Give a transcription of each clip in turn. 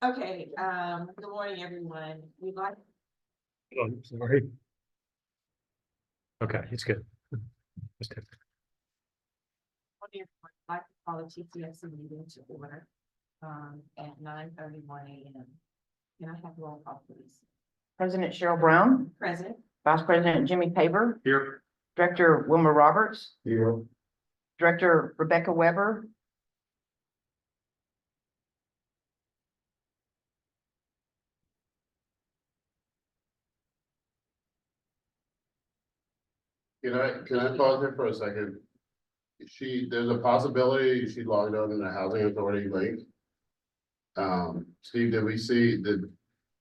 Okay, good morning, everyone. We'd like, Oh, sorry. Okay, it's good. It's good. I'd like to call the TCFC meeting to order, at 9:31 a.m. Can I have roll call, please? President Cheryl Brown, Present. Vice President Jimmy Paver, Here. Director Wilmer Roberts, Here. Director Rebecca Weber, Can I pause here for a second? There's a possibility she logged on in the housing authority link. Steve,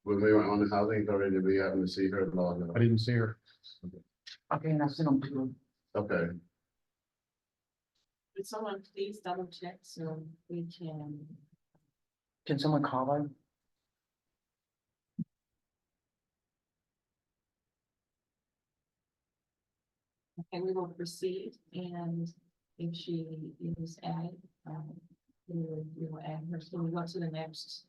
when we went on the housing authority, did we happen to see her log I on? didn't see her. okay, and I sent them to you. Okay, Would someone please double check so we Can someone call her? we will proceed, and if she is added, we will add her. So we go to the next,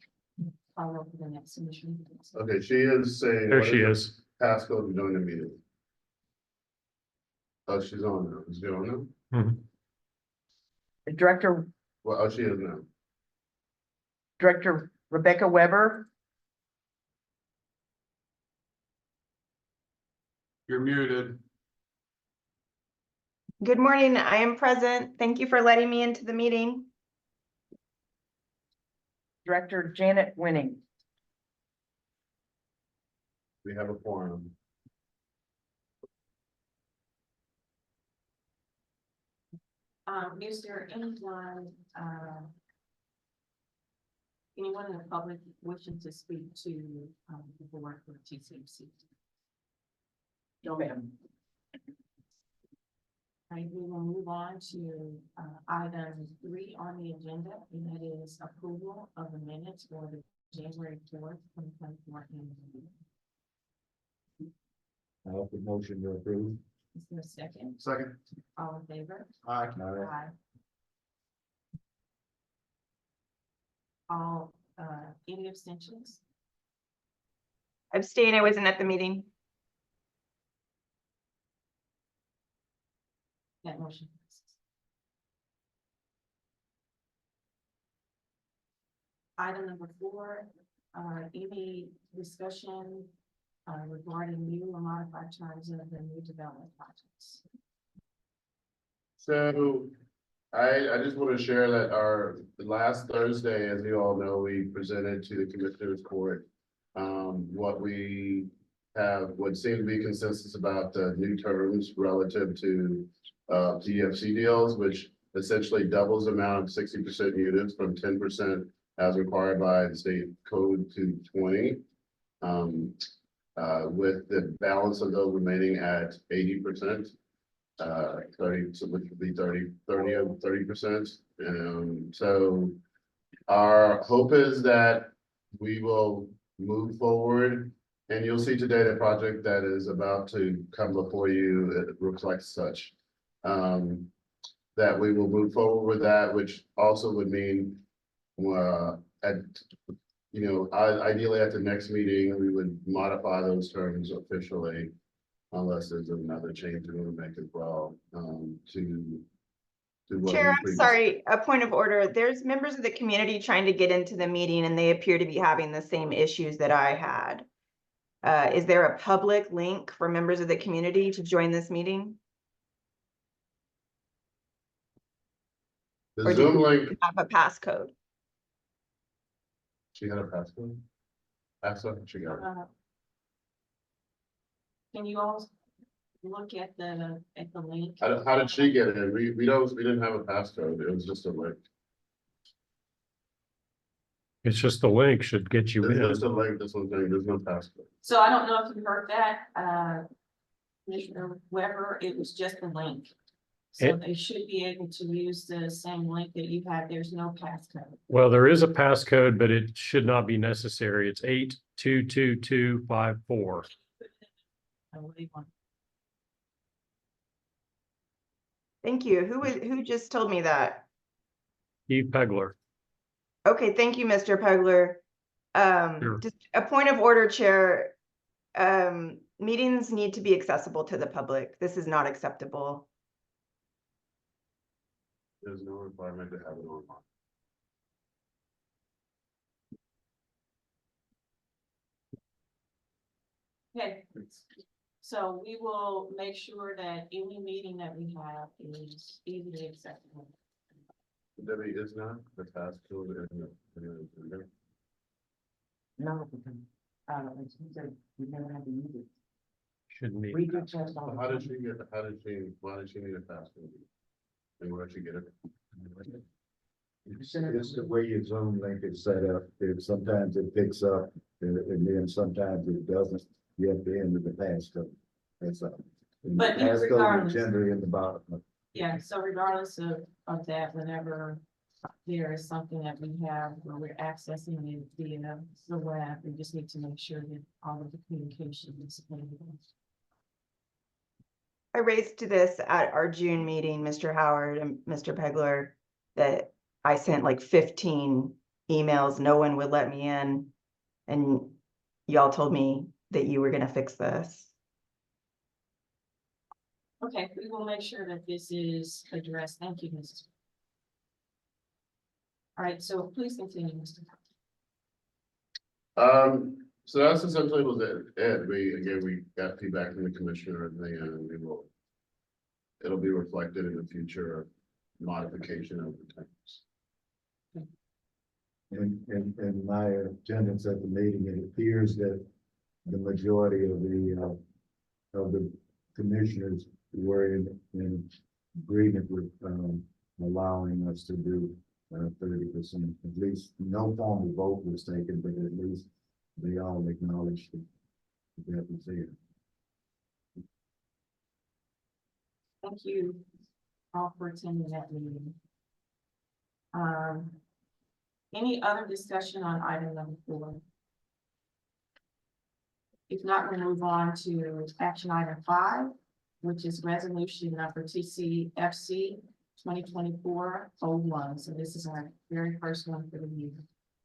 follow up with the next submission. okay, she is saying. There what she the is. Passcode to join the meeting. Oh, she's on now. Is she on now? Mhm. Director Well, oh, she is now. Rebecca Weber, You're muted. Good morning, I am present. Thank you for letting me into the meeting. Director Janet Winning. We have a forum. Is there anyone in the public wishing to speak to, the board for TCFC? No, ma'am. Right, we will move on to, item 3 on the agenda, and that is approval of the minutes for the January 4th, 2024 annual meeting. I hope the motion to approve. Is there a second? Second. All in favor? Aye. Aye. All, any abstentions? Abstain, I wasn't at the meeting. That motion passes. Item number 4, any discussion regarding new or modified terms of the new development projects? So I just want to share that last Thursday, as you all know, we presented to the Commissioners Court what we have, what seemed to be consensus about the new terms relative to TCFC deals, which essentially doubles the amount of 60% units from 10% as required by the state code to 20. With the balance of those remaining at 80%. 30, so which would be 30%. So our hope is that we will move forward, and you'll see today the project that is about to come before you, it reflects such. That we will move forward with that, which also would mean ideally at the next meeting, we would modify those terms officially. Unless there's another change we want to make as well, to what Chair, we I'm previously. sorry, a point of order. There's members of the community trying to get into the meeting and they appear to be having the same issues that I had. Is there a public link for members of the community to join this meeting? The Or do Zoom you link, have a passcode? she had a password. That's what she got. Can you all look at the link? How did she get in? We didn't have a passcode. It was just a link. It's just the link should get you It's in. just a link. This one thing. There's no passcode. So I don't know if you heard that, Commissioner Weber, it was just a link. So they should be able to use the same link that you had. There's no passcode. Well, there is a passcode, but it should not be necessary. It's 822254. I believe one. Thank you. Who just told me that? Steve Pegler. Okay, thank you, Mr. Pegler. Sure. Just a point of order, Chair. Meetings need to be accessible to the public. This is not acceptable. There's no requirement to have it online. Okay, so we will make sure that any meeting that we have is easily accessible. Debbie is not the task code and No, it's, he said, we never had to use it. Shouldn't be. We could test all. why did she need a task code? And where did she get it? It's the way your Zoom link is set up. Sometimes it picks up and then sometimes it doesn't. You have to enter the passcode. That's all. And the But passcode regardless- is generally in the bottom. Yeah, so regardless of that, whenever there is something that we have where we're accessing it via the web, we just need to make sure that all of the communication is available. I raised this at our June meeting, Mr. Howard and Mr. Pegler, that I sent like 15 emails, no one would let me in. And y'all told me that you were gonna fix this. Okay, we will make sure that this is addressed. Thank you, Mrs. All right, so please continue, Mr. So that's essentially was it. We got feedback from the commissioner and we will. It'll be reflected in the future modification of the terms. In my attendance at the meeting, it appears that the majority of the commissioners were in agreement with, allowing us to do 30%. At least no formal vote was taken, but at least they all acknowledged that was there. Thank you all for attending that meeting. Any other discussion on item number 4? If not, we'll move on to action item 5, which is resolution number TCFC 2024-01. So this is our very first one for the year.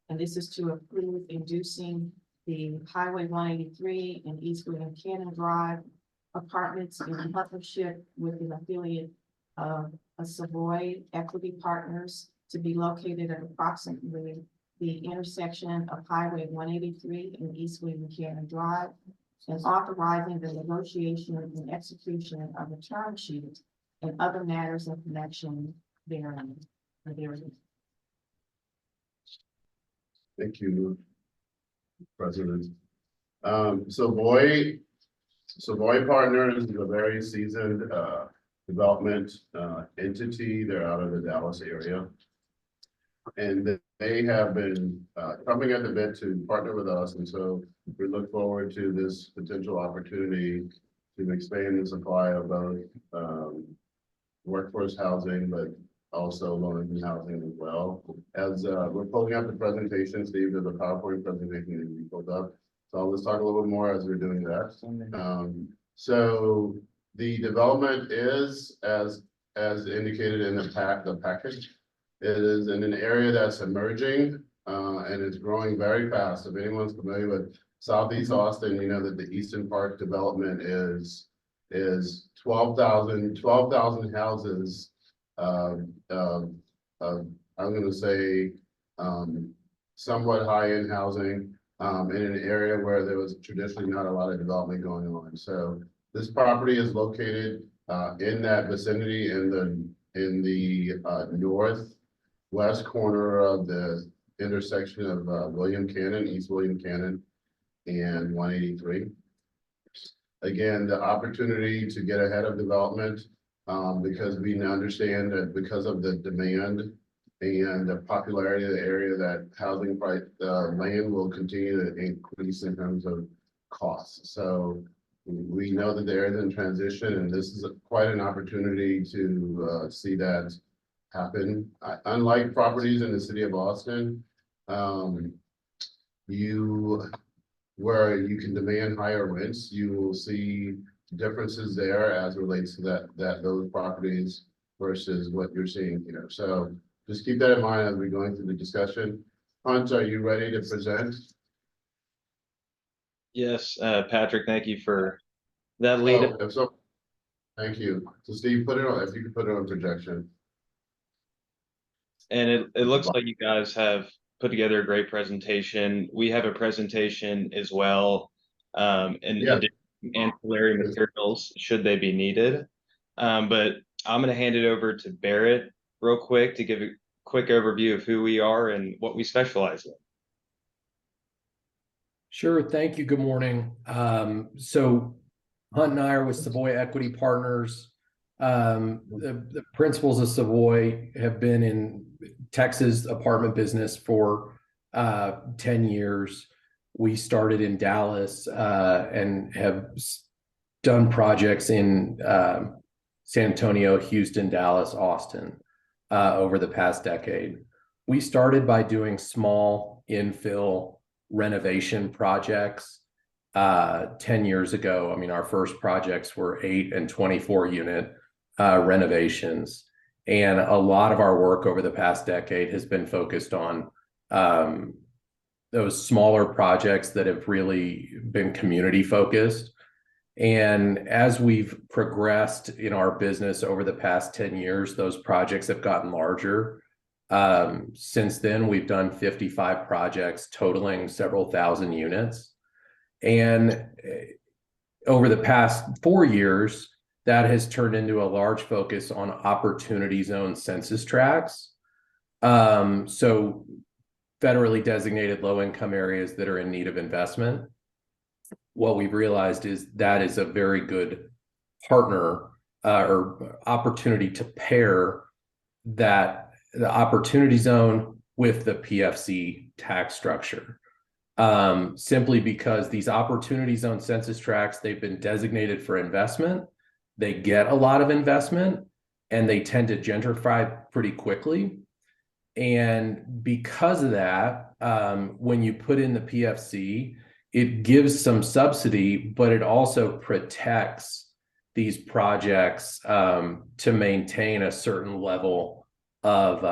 And this is to approve inducing the Highway 183 and East William Cannon Drive apartments in partnership with an affiliate of a Savoy Equity Partners to be located at approximately the intersection of Highway 183 and East William Cannon Drive, and authorizing the negotiation and execution of a term sheet and other matters in connection therein. Thank you, President. Savoy Partners is a very seasoned development entity. They're out of the Dallas area. And they have been coming at the bit to partner with us. And so we look forward to this potential opportunity to expand the supply of both workforce housing, but also low-income housing as well. As we're pulling up the presentation, Steve, there's a PowerPoint presentation that we pulled up. So let's talk a little bit more as we're doing that. So the development is as indicated in the package. It is in an area that's emerging and it's growing very fast. If anyone's familiar with Southeast Austin, you know that the Eastern Park development is 12,000 houses. I'm going to say somewhat high-end housing in an area where there was traditionally not a lot of development going on. So this property is located in that vicinity in the northwest corner of the intersection of William Cannon, East William Cannon, and 183. Again, the opportunity to get ahead of development because we understand that because of the demand and the popularity of the area, that housing price, land will continue to increase in terms of costs. So we know that there is in transition, and this is quite an opportunity to see that happen. Unlike properties in the city of Austin, where you can demand higher rents, you will see differences there as relates to those properties versus what you're seeing here. So just keep that in mind as we're going through the discussion. Hunt, are you ready to present? Yes, Patrick, thank you for that lead. Oh, if so, thank you. So Steve, put it on, if you could put it on projection. And it looks like you guys have put together a great presentation. We have a presentation as well, and Yeah. ancillary materials should they be needed. But I'm going to hand it over to Barrett real quick to give a quick overview of who we are and what we specialize in. Sure. Thank you. Good morning. So Hunt and I are with Savoy Equity Partners. The principals of Savoy have been in Texas apartment business for 10 years. We started in Dallas and have done projects in San Antonio, Houston, Dallas, Austin over the past decade. We started by doing small infill renovation projects 10 years ago. I mean, our first projects were 8 and 24 unit renovations. And a lot of our work over the past decade has been focused on those smaller projects that have really been community focused. And as we've progressed in our business over the past 10 years, those projects have gotten larger. Since then, we've done 55 projects totaling several thousand units. And over the past 4 years, that has turned into a large focus on opportunity zone census tracts. So federally designated low-income areas that are in need of investment. What we've realized is that is a very good partner or opportunity to pair that the opportunity zone with the PFC tax structure. Simply because these opportunity zone census tracts, they've been designated for investment. They get a lot of investment and they tend to gentrify pretty quickly. And because of that, when you put in the PFC, it gives some subsidy, but it also protects these projects to maintain a certain level of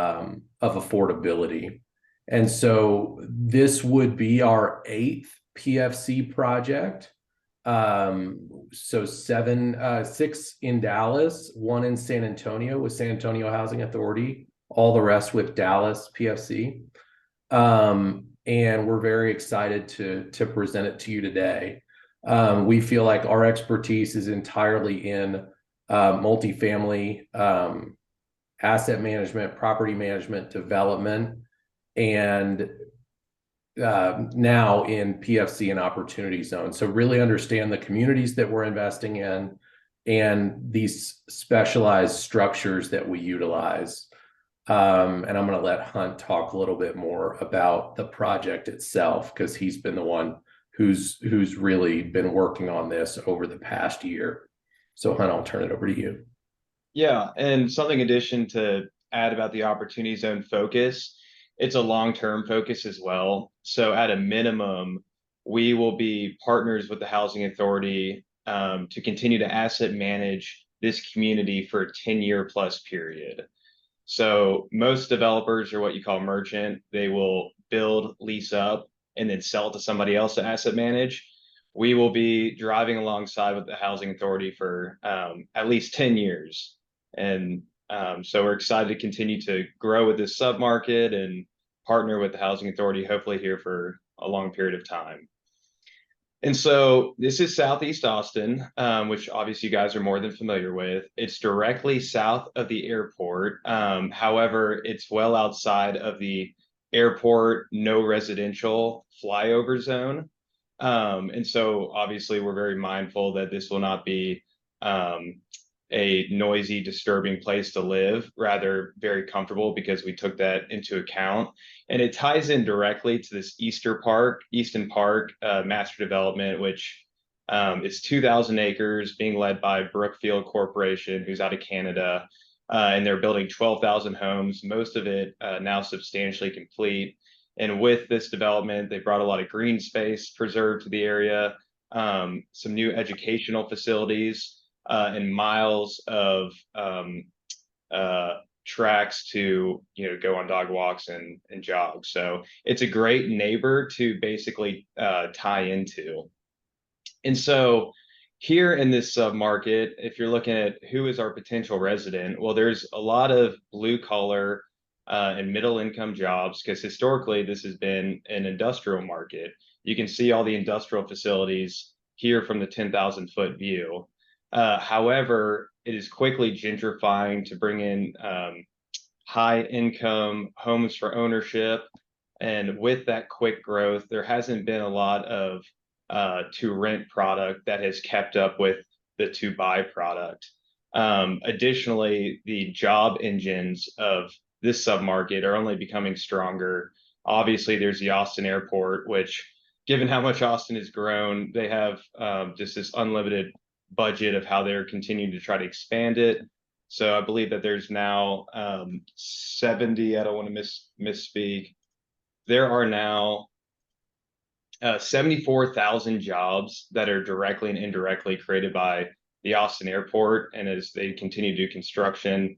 affordability. And so this would be our 8th PFC project. So 6 in Dallas, 1 in San Antonio with San Antonio Housing Authority, all the rest with Dallas PFC. And we're very excited to present it to you today. We feel like our expertise is entirely in multifamily asset management, property management, development, and now in PFC and opportunity zone. So really understand the communities that we're investing in and these specialized structures that we utilize. And I'm going to let Hunt talk a little bit more about the project itself, because he's been the one who's really been working on this over the past year. So Hunt, I'll turn it over to you. Yeah, and something addition to add about the opportunity zone focus, it's a long-term focus as well. So at a minimum, we will be partners with the Housing Authority to continue to asset manage this community for a 10-year plus period. So most developers are what you call merchant. They will build, lease up, and then sell it to somebody else to asset manage. We will be driving alongside with the Housing Authority for at least 10 years. And so we're excited to continue to grow with this submarket and partner with the Housing Authority, hopefully here for a long period of time. And so this is Southeast Austin, which obviously you guys are more than familiar with. It's directly south of the airport. However, it's well outside of the airport, no residential flyover zone. And so obviously we're very mindful that this will not be a noisy, disturbing place to live, rather very comfortable because we took that into account. And it ties in directly to this Easton Park master development, which is 2,000 acres being led by Brookfield Corporation, who's out of Canada. And they're building 12,000 homes, most of it now substantially complete. And with this development, they brought a lot of green space preserved to the area, some new educational facilities, and miles of tracks to go on dog walks and jog. So it's a great neighbor to basically tie into. And so here in this submarket, if you're looking at who is our potential resident, well, there's a lot of blue collar and middle income jobs because historically this has been an industrial market. You can see all the industrial facilities here from the 10,000-foot view. However, it is quickly gentrifying to bring in high income homes for ownership. And with that quick growth, there hasn't been a lot of to rent product that has kept up with the to buy product. Additionally, the job engines of this submarket are only becoming stronger. Obviously, there's the Austin airport, which, given how much Austin has grown, they have just this unlimited budget of how they're continuing to try to expand it. So I believe that there's now 70, I don't want to misspeak. There are now 74,000 jobs that are directly and indirectly created by the Austin airport. And as they continue to do construction,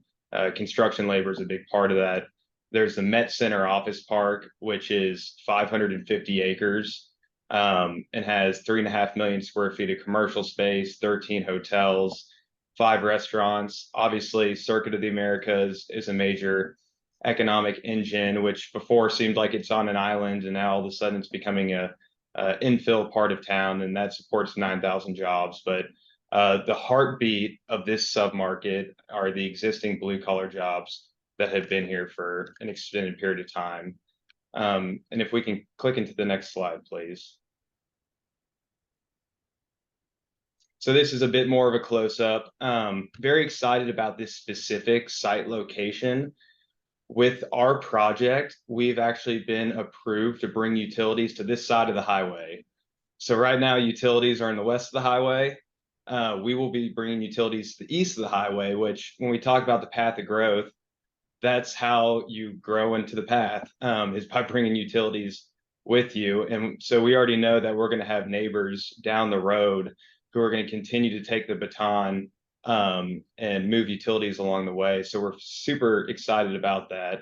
construction labor is a big part of that. There's the Met Center office park, which is 550 acres and has 3.5 million square feet of commercial space, 13 hotels, 5 restaurants. Obviously, Circuit of the Americas is a major economic engine, which before seemed like it's on an island, and now all of a sudden it's becoming a infill part of town, and that supports 9,000 jobs. But the heartbeat of this submarket are the existing blue collar jobs that have been here for an extended period of time. And if we can click into the next slide, please. So this is a bit more of a close-up. Very excited about this specific site location. With our project, we've actually been approved to bring utilities to this side of the highway. So right now, utilities are in the west of the highway. We will be bringing utilities to the east of the highway, which when we talk about the path of growth, that's how you grow into the path, is by bringing utilities with you. And so we already know that we're going to have neighbors down the road who are going to continue to take the baton and move utilities along the way. So we're super excited about that.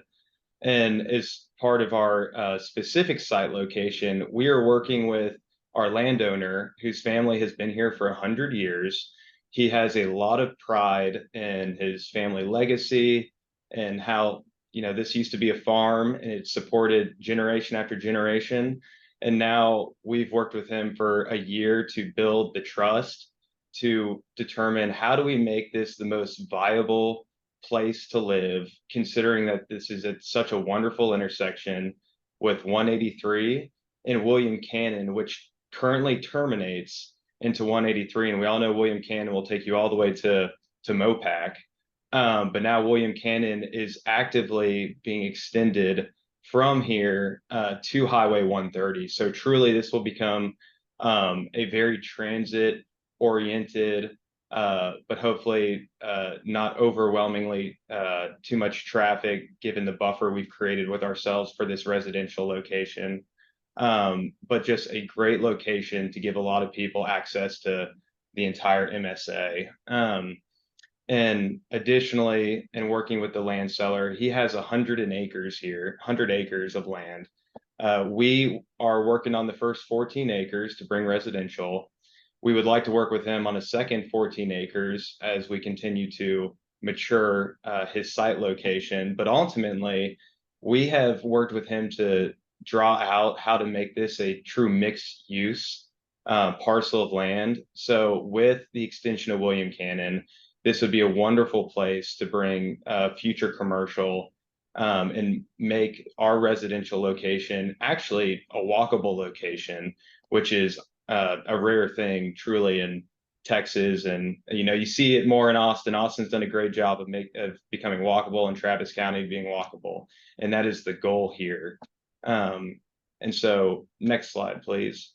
And as part of our specific site location, we are working with our landowner whose family has been here for 100 years. He has a lot of pride in his family legacy and how, you know, this used to be a farm and it supported generation after generation. And now we've worked with him for a year to build the trust to determine how do we make this the most viable place to live, considering that this is at such a wonderful intersection with 183 and William Cannon, which currently terminates into 183. And we all know William Cannon will take you all the way to Mopac. But now William Cannon is actively being extended from here to Highway 130. So truly, this will become a very transit oriented, but hopefully not overwhelmingly too much traffic, given the buffer we've created with ourselves for this residential location. But just a great location to give a lot of people access to the entire MSA. And additionally, in working with the land seller, he has 100 acres here, 100 acres of land. We are working on the first 14 acres to bring residential. We would like to work with him on a second 14 acres as we continue to mature his site location. But ultimately, we have worked with him to draw out how to make this a true mixed use parcel of land. So with the extension of William Cannon, this would be a wonderful place to bring future commercial and make our residential location actually a walkable location, which is a rare thing truly in Texas. And, you know, you see it more in Austin. Austin's done a great job of becoming walkable, and Travis County being walkable. And that is the goal here. And so next slide, please.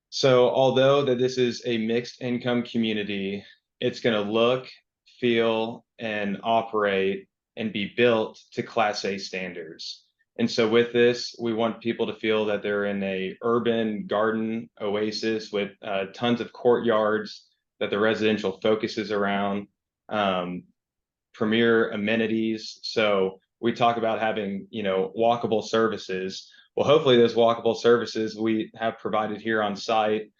So although that this is a mixed income community, it's going to look, feel, and operate and be built to Class A standards. And so with this, we want people to feel that they're in a urban garden oasis with tons of courtyards that the residential focuses around, premier amenities. So we talk about having, you know, walkable services. Well, hopefully those walkable services we have provided here on site,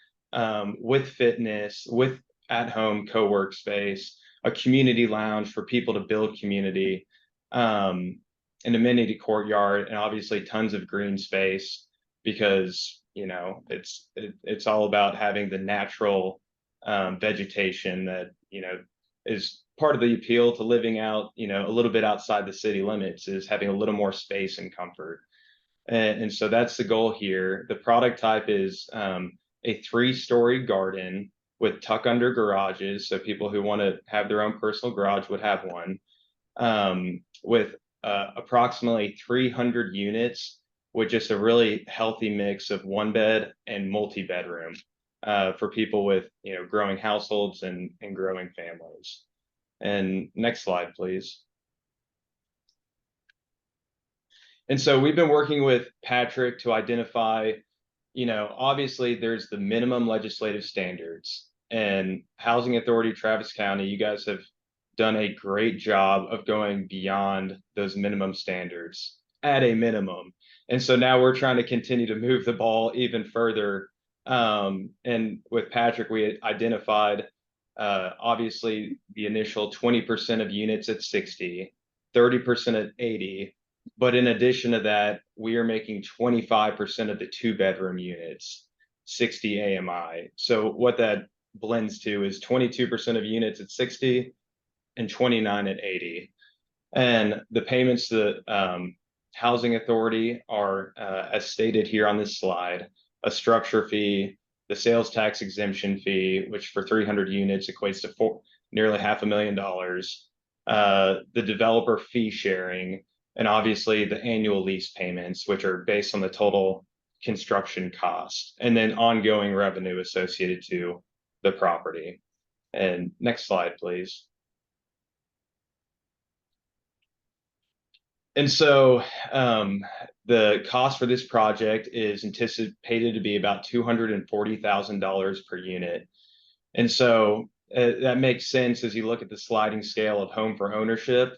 with fitness, with at-home co-work space, a community lounge for people to build community, an amenity courtyard, and obviously tons of green space, because it's all about having the natural vegetation that is part of the appeal to living out a little bit outside the city limits, is having a little more space and comfort. And so that's the goal here. The product type is a 3-story garden with tuck under garages. So people who want to have their own personal garage would have one, with approximately 300 units, with just a really healthy mix of 1-bed and multi-bedroom for people with growing households and growing families. And next slide, please. And so we've been working with Patrick to identify, obviously there's the minimum legislative standards, and Housing Authority Travis County, you guys have done a great job of going beyond those minimum standards at a minimum. And so now we're trying to continue to move the ball even further. And with Patrick, we identified obviously the initial 20% of units at 60, 30% at 80. But in addition to that, we are making 25% of the 2-bedroom units 60 AMI. So what that blends to is 22% of units at 60 and 29 at 80. And the payments to the Housing Authority are, as stated here on this slide, a structure fee, the sales tax exemption fee, which for 300 units equates to nearly $500,000, the developer fee sharing, and obviously the annual lease payments, which are based on the total construction cost, and then ongoing revenue associated to the property. And next slide, please. And so the cost for this project is anticipated to be about $240,000 per unit. And so that makes sense as you look at the sliding scale of home for ownership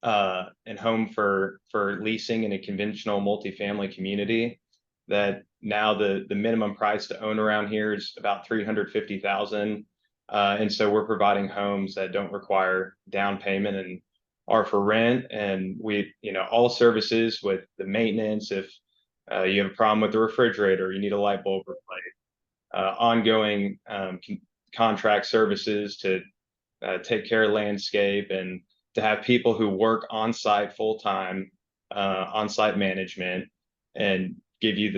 and home for leasing in a conventional multifamily community, that now the minimum price to own around here is about $350,000. And so we're providing homes that don't require down payment and are for rent. And we, all services with the maintenance, if you have a problem with the refrigerator, you need a light bulb replaced, ongoing contract services to take care of landscape, and to have people who work on site full-time, on-site management, and give you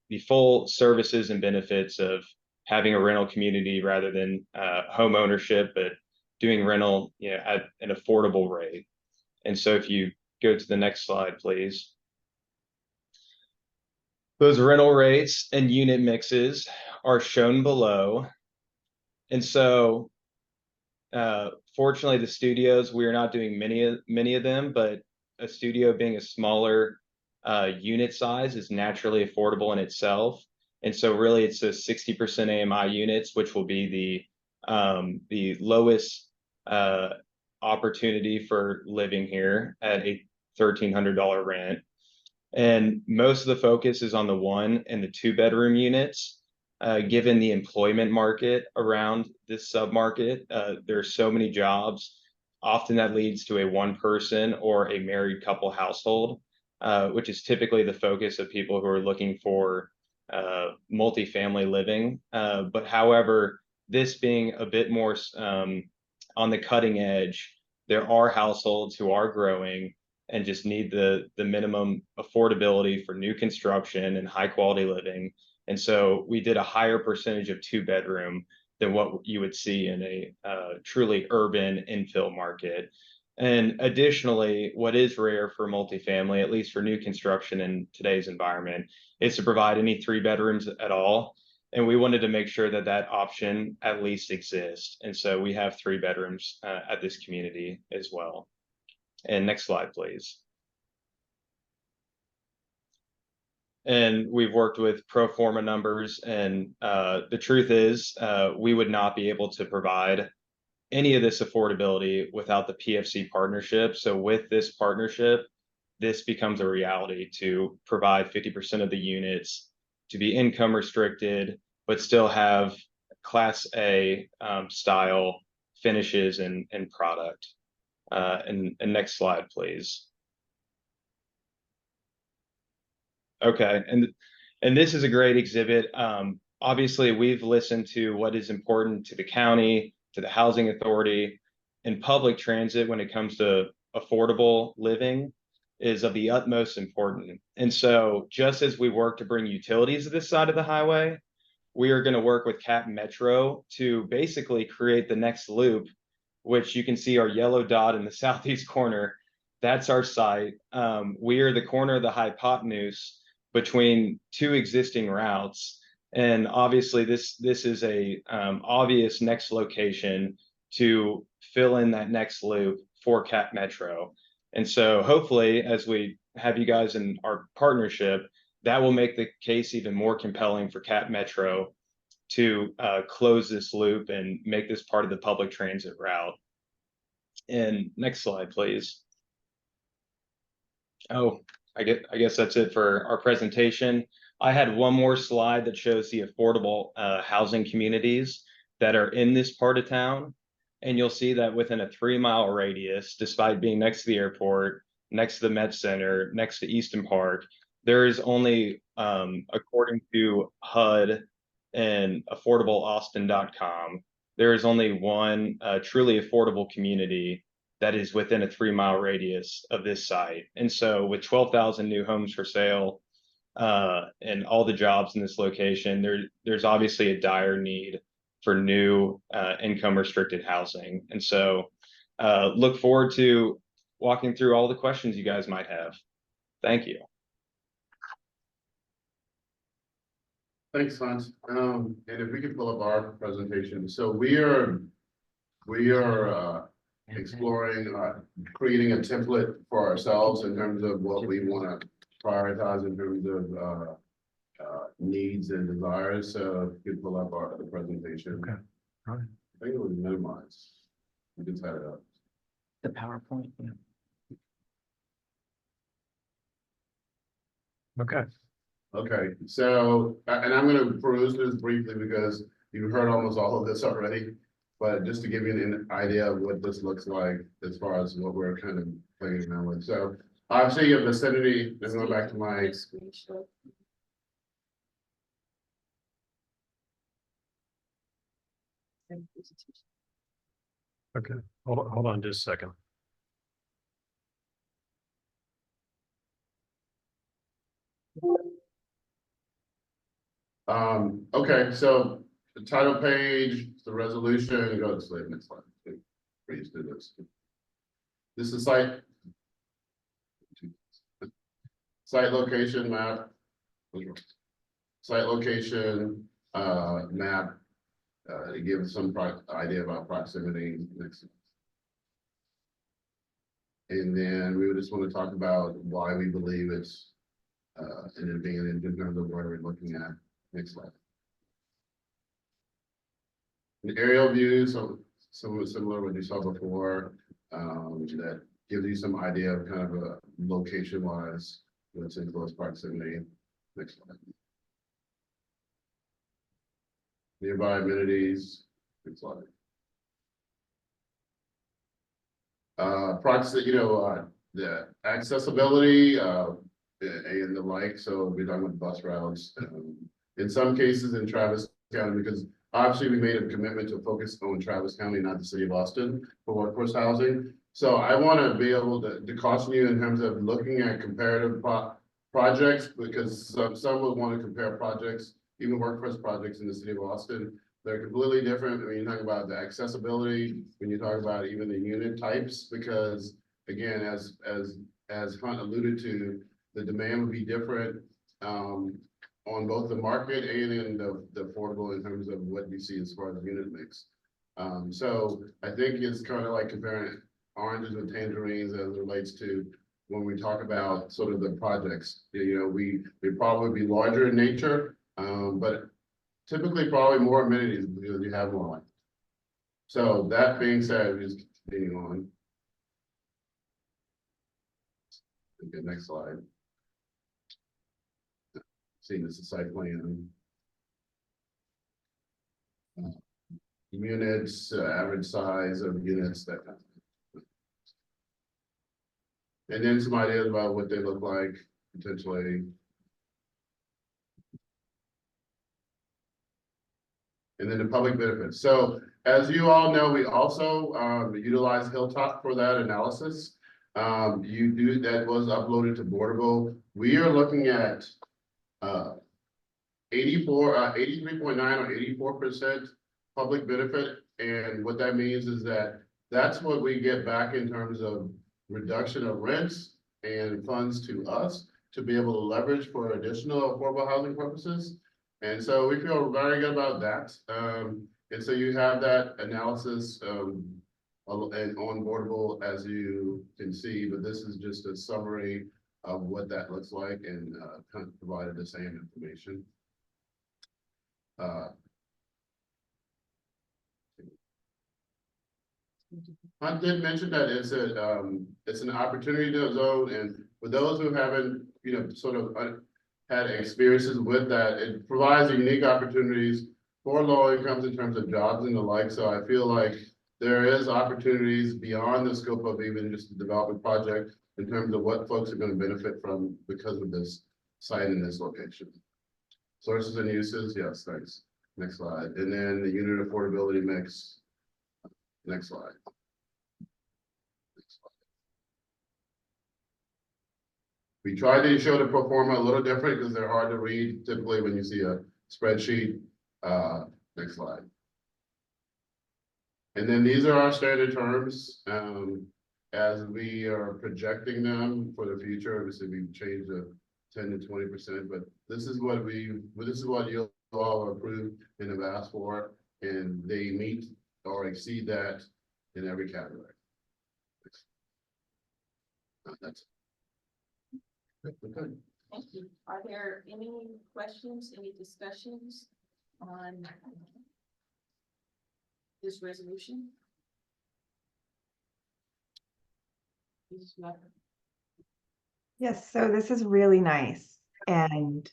the full services and benefits of having a rental community rather than home ownership, but doing rental at an affordable rate. And so if you go to the next slide, please. Those rental rates and unit mixes are shown below. And so fortunately, the studios, we are not doing many of them, but a studio being a smaller unit size is naturally affordable in itself. And so really it's those 60% AMI units, which will be the lowest opportunity for living here at a $1,300 rent. And most of the focus is on the 1 and the 2-bedroom units. Given the employment market around this submarket, there are so many jobs. Often that leads to a 1-person or a married couple household, which is typically the focus of people who are looking for multifamily living. But however, this being a bit more on the cutting edge, there are households who are growing and just need the minimum affordability for new construction and high quality living. And so we did a higher percentage of 2-bedroom than what you would see in a truly urban infill market. And additionally, what is rare for multifamily, at least for new construction in today's environment, is to provide any 3 bedrooms at all. And we wanted to make sure that that option at least exists. And so we have 3 bedrooms at this community as well. And next slide, please. And we've worked with pro forma numbers, and the truth is we would not be able to provide any of this affordability without the PFC partnership. So with this partnership, this becomes a reality to provide 50% of the units to be income restricted, but still have Class A style finishes and product. And next slide, please. Okay, and this is a great exhibit. Obviously, we've listened to what is important to the county, to the housing authority, and public transit when it comes to affordable living is of the utmost importance. And so just as we work to bring utilities to this side of the highway, we are going to work with Cap Metro to basically create the next loop, which you can see our yellow dot in the southeast corner. That's our site. We are the corner of the hypotenuse between two existing routes. And obviously this is a obvious next location to fill in that next loop for Cap Metro. And so hopefully, as we have you guys in our partnership, that will make the case even more compelling for Cap Metro to close this loop and make this part of the public transit route. And next slide, please. Oh, I guess that's it for our presentation. I had one more slide that shows the affordable housing communities that are in this part of town. And you'll see that within a 3-mile radius, despite being next to the airport, next to the Met Center, next to Easton Park, there is only, according to HUD and affordableaustin.com, there is only one truly affordable community that is within a 3-mile radius of this site. And so with 12,000 new homes for sale and all the jobs in this location, there's obviously a dire need for new income restricted housing. And so look forward to walking through all the questions you guys might have. Thank you. Thanks, Hans. And if we could pull up our presentation. So we are exploring, creating a template for ourselves in terms of what we want to prioritize in terms of needs and desires. So if you could pull up the presentation. Okay. All right. I think it was minimized. We can set it up. The PowerPoint, yeah. Okay. Okay, so, and I'm gonna peruse this briefly because you've heard almost all of this already. But just to give you an idea of what this looks like as far as what we're kind of playing around with. So obviously your vicinity, let's go back to my, Screenshot. Okay. Hold on just a second. okay, so the title page, the resolution, go to slide, next slide. Please do this. This is site location map. Site location map. To give some idea about proximity. Next. And then we would just want to talk about why we believe it's an advantage in terms of where we're looking at. Next slide. An aerial view, so somewhat similar to what you saw before, that gives you some idea of kind of a location wise, what's in close proximity. Next slide. Nearby amenities. Next slide. Proximity, the accessibility and the like. So we're talking about bus routes. In some cases in Travis County, because obviously we made a commitment to focus on Travis County, not the city of Austin, for workforce housing. So I want to be able to caution you in terms of looking at comparative projects, because some would want to compare projects, even workforce projects in the city of Austin. They're completely different when you talk about the accessibility, when you talk about even the unit types, because again, as Hunt alluded to, the demand would be different on both the market and in the affordable in terms of what you see as far as unit mix. So I think it's kind of like comparing oranges with tangerines as it relates to when we talk about sort of the projects. We probably be larger in nature, but typically probably more amenities because you have more land. So that being said, just continuing on. Okay, next slide. See, this is site plan. Units, average size of units, that kind of thing. And then some ideas about what they look like potentially. And then the public benefits. So as you all know, we also utilize Hilltop for that analysis. That was uploaded to Boardable. We are looking at 83.9 or 84% public benefit. And what that means is that that's what we get back in terms of reduction of rents and funds to us to be able to leverage for additional affordable housing purposes. And so we feel very good about that. And so you have that analysis and on Boardable, as you can see, but this is just a summary of what that looks like, and kind of provided the same information. I did mention that it's an opportunity zone, and for those who haven't, sort of had experiences with that, it provides unique opportunities for low incomes in terms of jobs and the like. So I feel like there is opportunities beyond the scope of even just the development project in terms of what folks are going to benefit from because of this site in this location. Sources and uses, yes, thanks. Next slide. And then the unit affordability mix. Next slide. We tried to show the pro forma a little different because they're hard to read typically when you see a spreadsheet. Next slide. And then these are our standard terms as we are projecting them for the future. Obviously, we've changed the 10 to 20%, but this is what you all approved and have asked for, and they meet or exceed that in every category. That's it. Okay. Thank you. Are there any questions, any discussions on this resolution? Yes, so this is really nice, and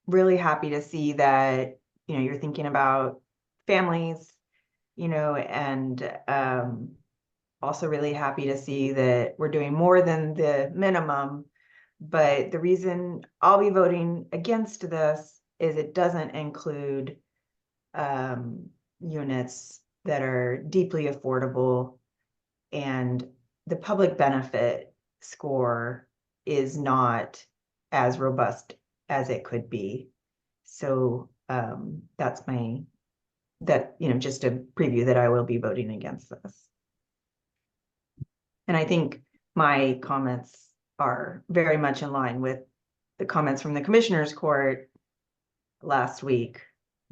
really happy to see that, you're thinking about families, and also really happy to see that we're doing more than the minimum. But the reason I'll be voting against this is it doesn't include units that are deeply affordable, and the public benefit score is not as robust as it could be. So that's just a preview that I will be voting against this. And I think my comments are very much in line with the comments from the Commissioners Court last week,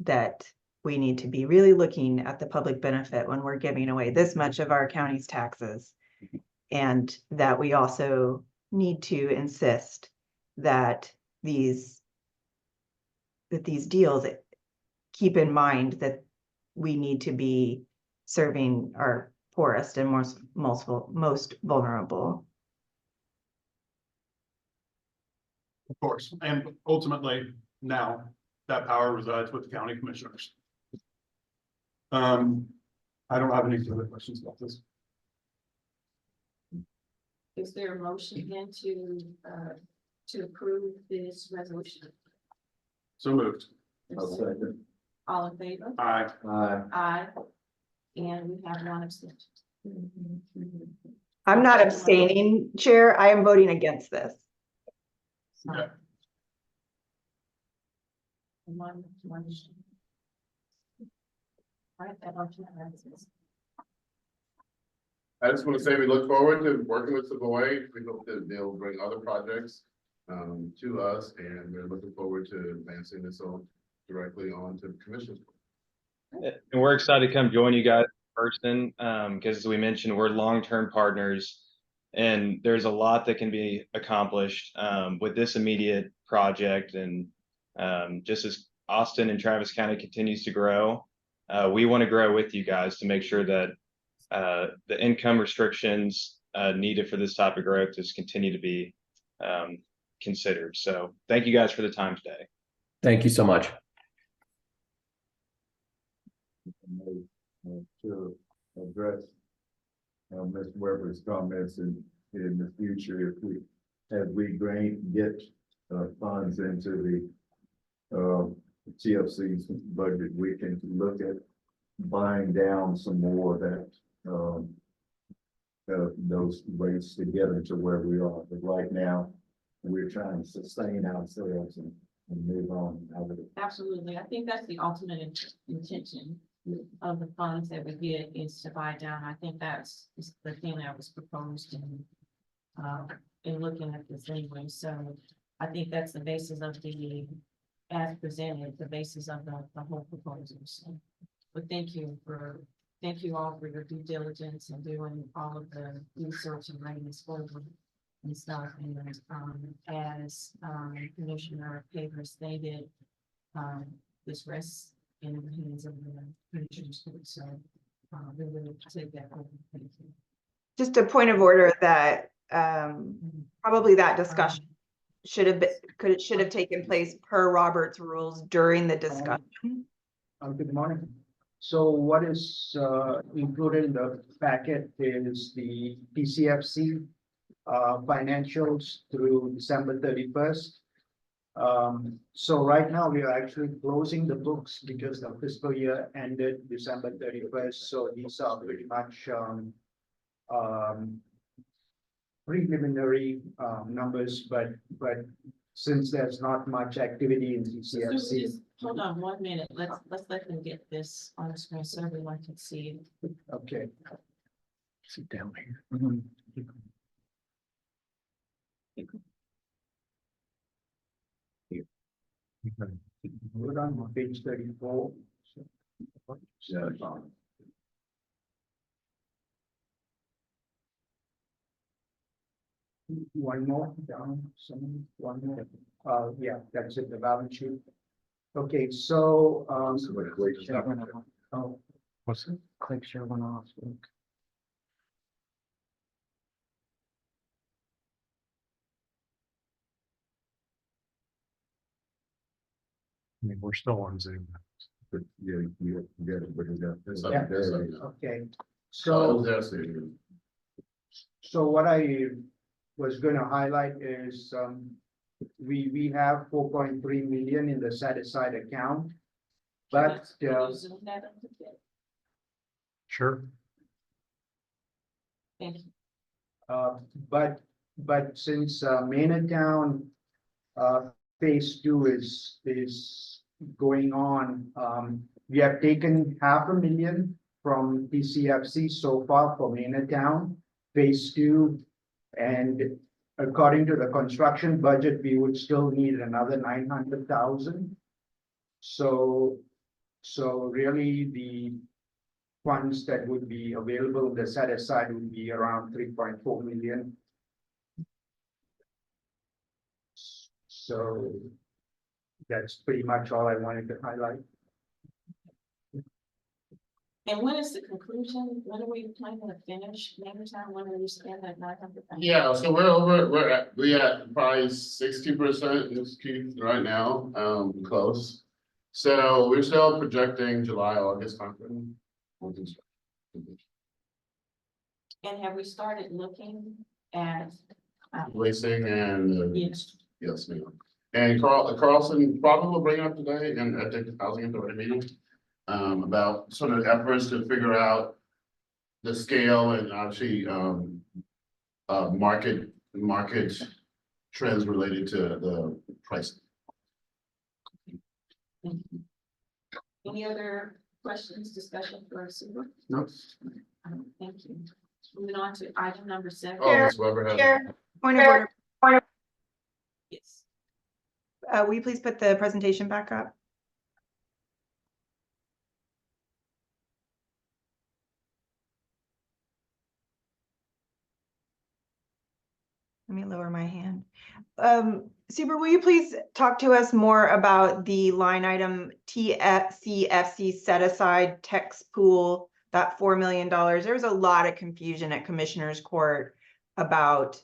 that we need to be really looking at the public benefit when we're giving away this much of our county's taxes. And that we also need to insist that these deals keep in mind that we need to be serving our poorest and most vulnerable. Of course, and ultimately now that power resides with the county commissioners. I don't have any further questions about this. Is there a motion then to approve this resolution? So moved. I'll second. All in favor? Aye. Aye. Aye. And we have one abstention. I'm not abstaining, Chair. I am voting against this. Okay. One. All right, that motion passes. I just want to say we look forward to working with Savoy. We hope that they'll bring other projects to us, and we're looking forward to advancing this on directly on to the commissioners. And we're excited to come join you guys in person, because as we mentioned, we're long-term partners, and there's a lot that can be accomplished with this immediate project. And just as Austin and Travis County continues to grow, we want to grow with you guys to make sure that the income restrictions needed for this type of growth to continue to be considered. So thank you guys for the time today. Thank you so much. To address Mr. Weber's comments in the future, if we, as we get funds into the TFC's budget, we can look at buying down some more of that those rates to get them to where we are. But right now, we're trying to sustain ourselves and move on out of it. Absolutely. I think that's the ultimate intention of the funds that we get is to buy down. I think that's the thing that was proposed in looking at this anyway. So I think that's the basis of as presented, the basis of the whole proposal. So, but thank you all for your due diligence and doing all of the research and writing this forward and stuff. And as Commissioner Paver stated, this rests in the hands of the commissioners. So we will take that over. Thank you. Just a point of order that probably that discussion should have taken place per Robert's rules during the discussion. Good morning. So what is included in the packet is the TCFC financials through December 31st. So right now we are actually closing the books because the fiscal year ended December 31st. So these are pretty much preliminary numbers, but since there's not much activity in TCFC. Just hold on 1 minute. Let's let them get this on the screen so everyone can see it. Okay. Sit down here. We're on page 34. Yeah. One more down, one more. Yeah, that's it, the balance sheet. Okay, so, oh, What's it? Click share one off. I mean, we're still on Zoom. But yeah, you get it, but It's Yeah. like this, like, okay, so so, that's it. so what I was gonna highlight is, we have 4.3 million in the set aside account. But, Can you zoom that up a bit? Sure. Thank you. but since, Maynardtown, phase 2 is going on, we have taken $500,000 from TCFC so far for Maynardtown, phase 2. And according to the construction budget, we would still need another 900,000. So really the funds that would be available, the set aside would be around 3.4 million. So that's pretty much all I wanted to highlight. And when is the conclusion? When are we planning to finish? Next time, when will we spend that 900,000? Yeah, so we at probably 60% right now, close. So we're still projecting July, August timeframe. And have we started looking at? Leasing and, Yes. yes, ma'am. And Carlson probably will bring it up today and at the housing authority meeting. About sort of efforts to figure out the scale and actually, market trends related to the pricing. Any other questions, discussion for our super? No. Thank you. Moving on to item number 7. Oh, Ms. Weber has. Chair, point of order. Yes. Will you please put the presentation back up? Let me lower my hand. Super, will you please talk to us more about the line item TCFC set aside text pool, that $4 million? There's a lot of confusion at Commissioner's Court about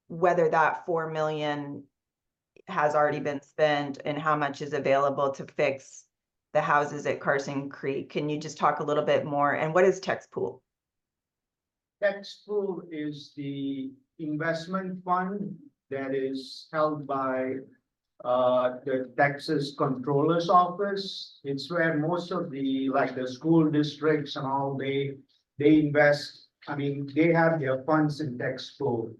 whether that 4 million has already been spent and how much is available to fix the houses at Carson Creek. Can you just talk a little bit more? And what is Tex Pool? Tax pool is the investment fund that is held by the Texas Controller's Office. It's where most of the, like the school districts and all, they invest, I mean, they have their funds in tax pool.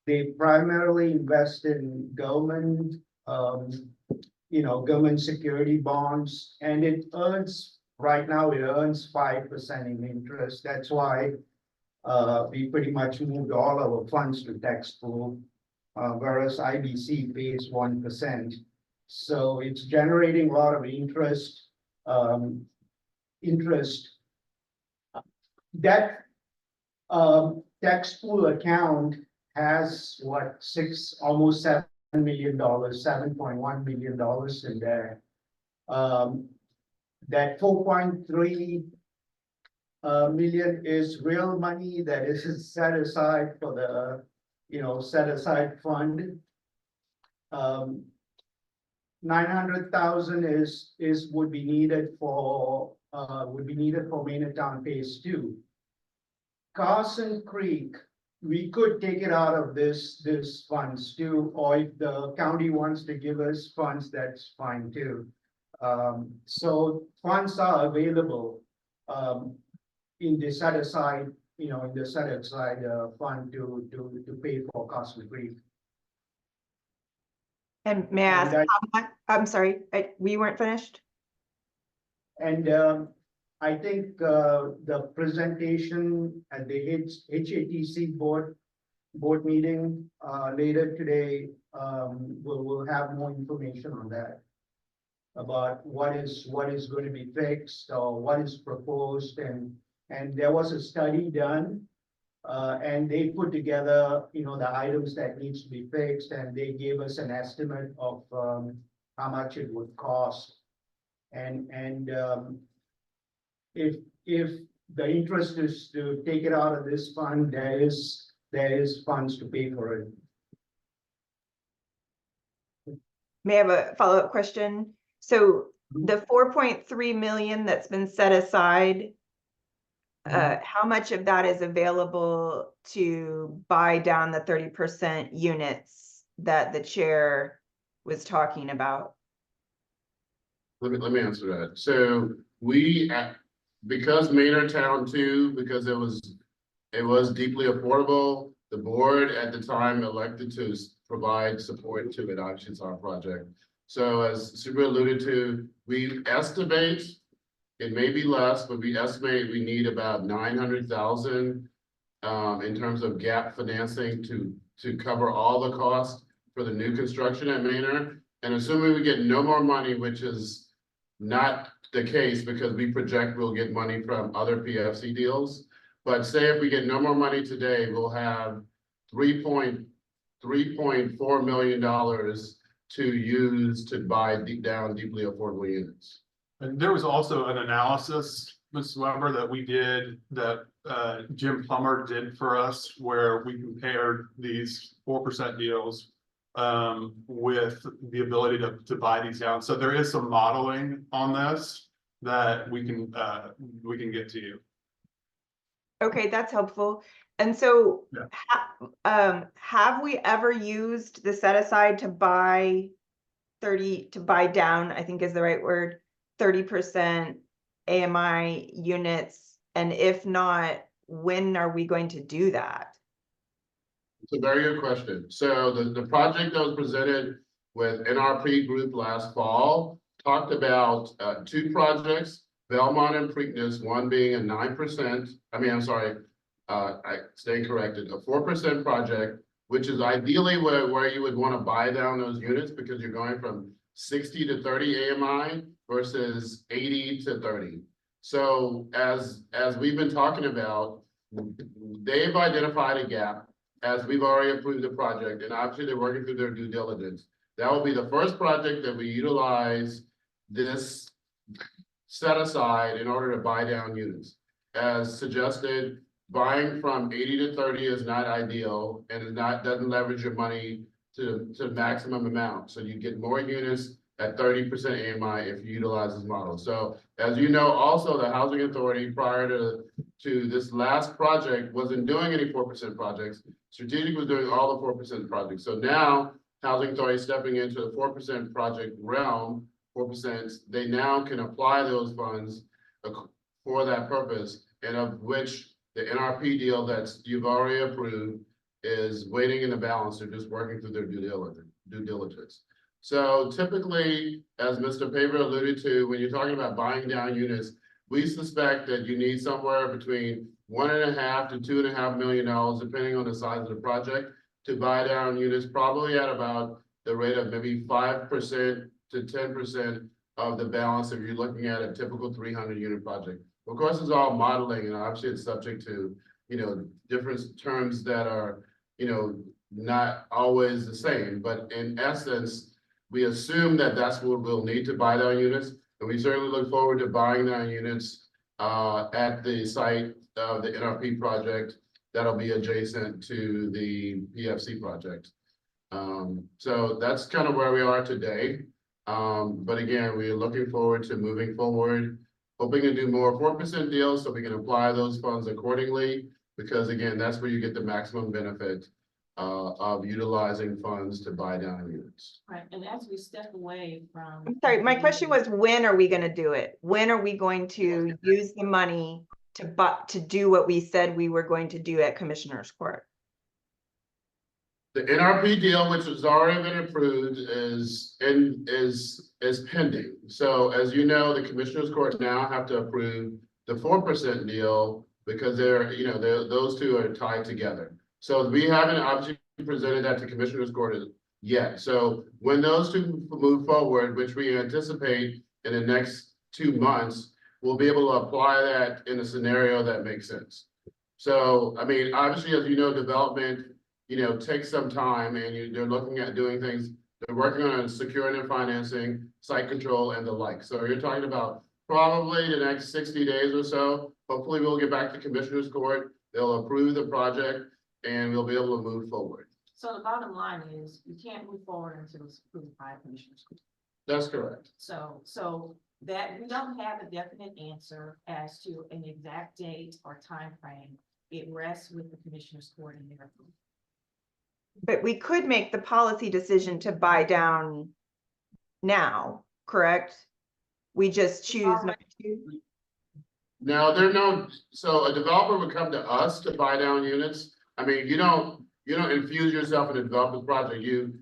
They primarily invest in government, government security bonds, and it earns, right now it earns 5% in interest. That's why we pretty much moved all our funds to tax pool, whereas IBC pays 1%. So it's generating a lot of interest. That tax pool account has almost $7 million, $7.1 million in there. That 4.3 million is real money that is set aside for the, set aside fund. 900,000 would be needed for Maynardtown Phase 2. Carson Creek, we could take it out of this funds too, or if the county wants to give us funds, that's fine too. So funds are available in the set aside, fund to pay for Carson Creek. And may I ask, And how much, I'm sorry, we weren't finished? And I think the presentation at the HATC board meeting later today, we'll have more information on that. About what is going to be fixed or what is proposed, and there was a study done, and they put together, the items that needs to be fixed, and they gave us an estimate of how much it would cost. And if the interest is to take it out of this fund, there is funds to pay for it. May I have a follow-up question? So the 4.3 million that's been set aside, how much of that is available to buy down the 30% units that the chair was talking about? Let me answer that. So because Maynardtown 2, because it was deeply affordable, the board at the time elected to provide support to it. Actually, it's our project. So as Super alluded to, we estimate, it may be less, but we estimate we need about 900,000 in terms of gap financing to cover all the costs for the new construction at Maynard. And assuming we get no more money, which is not the case because we project we'll get money from other PFC deals. But say if we get no more money today, we'll have $3.4 million to use to buy down deeply affordable units. And there was also an analysis, Ms. Weber, that we did, that Jim Plummer did for us, where we compared these 4% deals with the ability to buy these down. So there is some modeling on this that we can get to you. Okay, that's helpful. And so Yeah. have we ever used the set aside to buy down, I think is the right word, 30% AMI units? And if not, when are we going to do that? It's a very good question. So the project that was presented with NRP Group last fall talked about 2 projects, Belmont and Preakness, one being a 9%, I stand corrected, a 4% project, which is ideally where you would want to buy down those units because you're going from 60 to 30 AMI versus 80 to 30. So as we've been talking about, they've identified a gap as we've already approved the project, and obviously they're working through their due diligence. That will be the first project that we utilize this set aside in order to buy down units. As suggested, buying from 80 to 30 is not ideal and doesn't leverage your money to maximum amount. So you get more units at 30% AMI if you utilize this model. So as you know, also the housing authority prior to this last project wasn't doing any 4% projects. Strategic was doing all the 4% projects. So now housing authority stepping into the 4% project realm, 4%, they now can apply those funds for that purpose, and of which the NRP deal that's you've already approved is waiting in the balance. They're just working through their due diligence. So typically, as Mr. Paver alluded to, when you're talking about buying down units, we suspect that you need somewhere between $1.5 to $2.5 million, depending on the size of the project, to buy down units, probably at about the rate of maybe 5% to 10% of the balance if you're looking at a typical 300 unit project. Of course, it's all modeling, and obviously it's subject to, different terms that are, not always the same, but in essence, we assume that that's what we'll need to buy down units, and we certainly look forward to buying down units at the site of the NRP project that'll be adjacent to the PFC project. So that's kind of where we are today. But again, we're looking forward to moving forward, hoping to do more 4% deals so we can apply those funds accordingly, because again, that's where you get the maximum benefit of utilizing funds to buy down units. Right, and as we step away from. I'm sorry, my question was, when are we gonna do it? When are we going to use the money to do what we said we were going to do at Commissioner's Court? The NRP deal, which has already been approved, is pending. So as you know, the Commissioner's Court now have to approve the 4% deal because those two are tied together. So we haven't obviously presented that to Commissioner's Court yet. So when those two move forward, which we anticipate in the next 2 months, we'll be able to apply that in a scenario that makes sense. So, I mean, obviously, as you know, development, takes some time, and they're looking at doing things. They're working on securing their financing, site control, and the like. So you're talking about probably the next 60 days or so. Hopefully, we'll get back to Commissioner's Court. They'll approve the project, and we'll be able to move forward. So the bottom line is, you can't move forward until it's approved by Commissioner's Court. That's correct. So that we don't have a definite answer as to an exact date or time frame. It rests with the Commissioner's Court and their approval. But we could make the policy decision to buy down now, correct? We just choose not to. No, so a developer would come to us to buy down units. I mean, you don't infuse yourself in a development project. You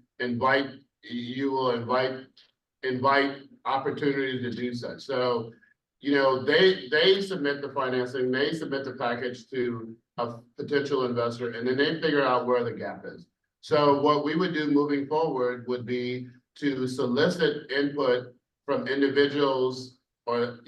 will invite opportunities to do such. So, they submit the financing, they submit the package to a potential investor, and then they figure out where the gap is. So what we would do moving forward would be to solicit input from individuals or,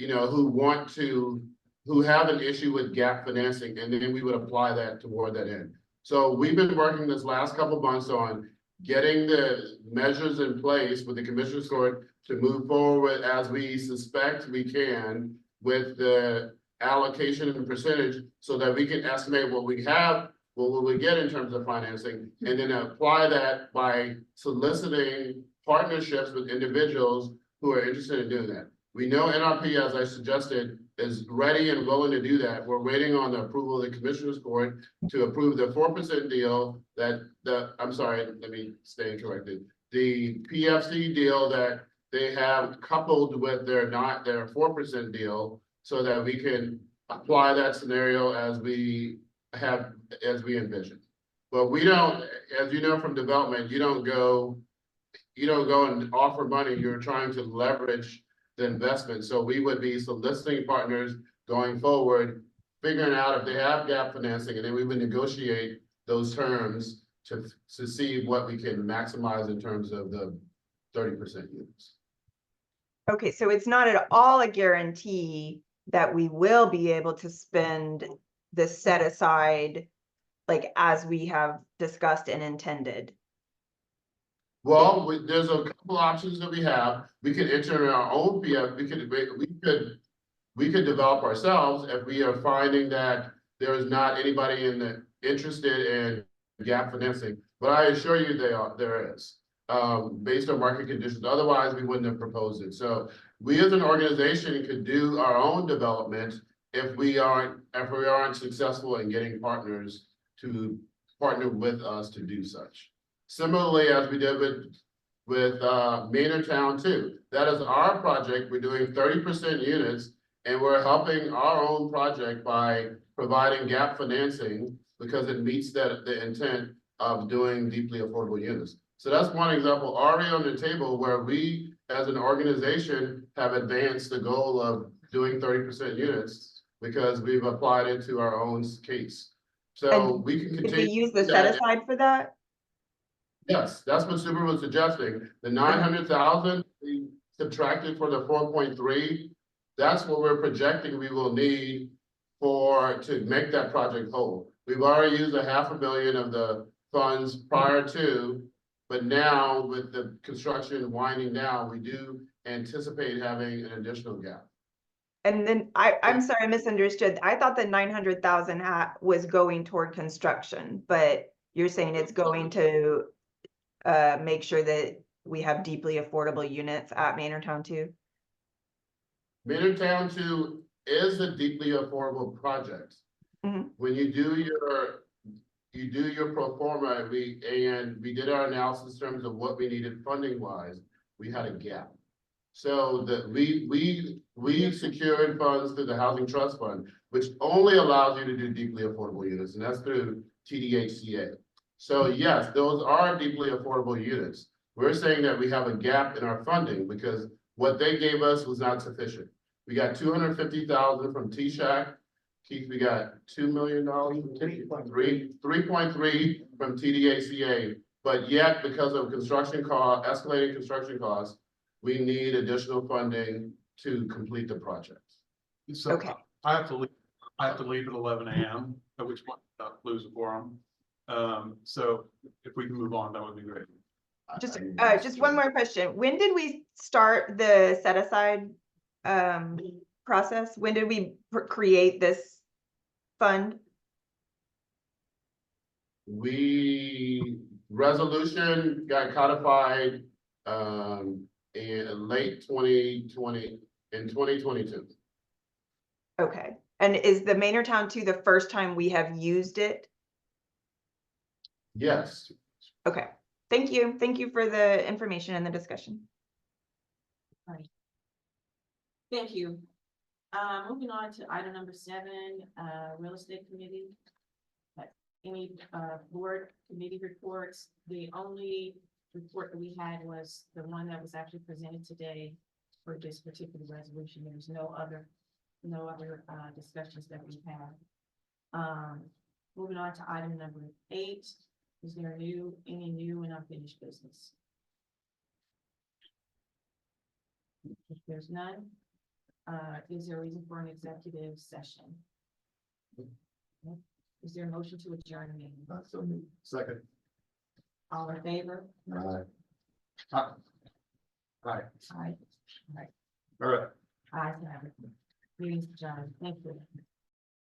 who have an issue with gap financing, and then we would apply that toward that end. So we've been working this last couple of months on getting the measures in place with the Commissioner's Court to move forward as we suspect we can with the allocation and percentage, so that we can estimate what we have, what we get in terms of financing, and then apply that by soliciting partnerships with individuals who are interested in doing that. We know NRP, as I suggested, is ready and willing to do that. We're waiting on the approval of the Commissioner's Court to approve the 4% deal I'm sorry, let me stay corrected. The PFC deal that they have coupled with their 4% deal, so that we can apply that scenario as we envision. But we don't, as you know from development, you don't go and offer money. You're trying to leverage the investment. So we would be soliciting partners going forward, figuring out if they have gap financing, and then we would negotiate those terms to see what we can maximize in terms of the 30% units. Okay, so it's not at all a guarantee that we will be able to spend the set aside, like as we have discussed and intended. Well, there's a couple options that we have. We could enter our own PF. We could develop ourselves if we are finding that there is not anybody interested in gap financing, but I assure you there is. Based on market conditions, otherwise we wouldn't have proposed it. So we as an organization could do our own development if we aren't successful in getting partners to partner with us to do such. Similarly, as we did with Maynardtown too. That is our project. We're doing 30% units, and we're helping our own project by providing gap financing because it meets the intent of doing deeply affordable units. So that's one example already on the table where we, as an organization, have advanced the goal of doing 30% units because we've applied it to our own case. So And we can Did continue. we use the set aside for that? Yes, that's what Super was suggesting. The 900,000 we subtracted for the 4.3. That's what we're projecting we will need to make that project whole. We've already used $500,000 of the funds prior to, but now with the construction winding down, we do anticipate having an additional gap. And then I'm sorry, I misunderstood. I thought the 900,000 was going toward construction, but you're saying it's going to make sure that we have deeply affordable units at Maynardtown too? Maynardtown 2 is a deeply affordable project. Mhm. When you do your pro forma, we did our analysis in terms of what we needed funding wise, we had a gap. So that we secured funds through the Housing Trust Fund, which only allows you to do deeply affordable units, and that's through TDHCA. So yes, those are deeply affordable units. We're saying that we have a gap in our funding because what they gave us was not sufficient. We got 250,000 from TSHAC. Keith, we got $2 million, 3.3 from TDHCA, but yet because of escalating construction costs, we need additional funding to complete the project. So Okay. I have to leave at 11 a.m., at which point I'll lose a quorum. So if we can move on, that would be great. Just one more question. When did we start the set aside process? When did we create this fund? Resolution got codified in late 2020, in 2022. Okay. And is the Maynardtown 2 the first time we have used it? Yes. Okay. Thank you. Thank you for the information and the discussion. Thank you. Moving on to item number 7, real estate committee. Any board committee reports? The only report that we had was the one that was actually presented today for this particular resolution. There's no other discussions that we have. Moving on to item number 8. Is there any new and unfinished business? If there's none, is there a reason for an executive session? Is there a motion to adjourn the meeting? Second. All in favor? Right. Aye. All right. Ayes have it. Meeting's adjourned. Thank you.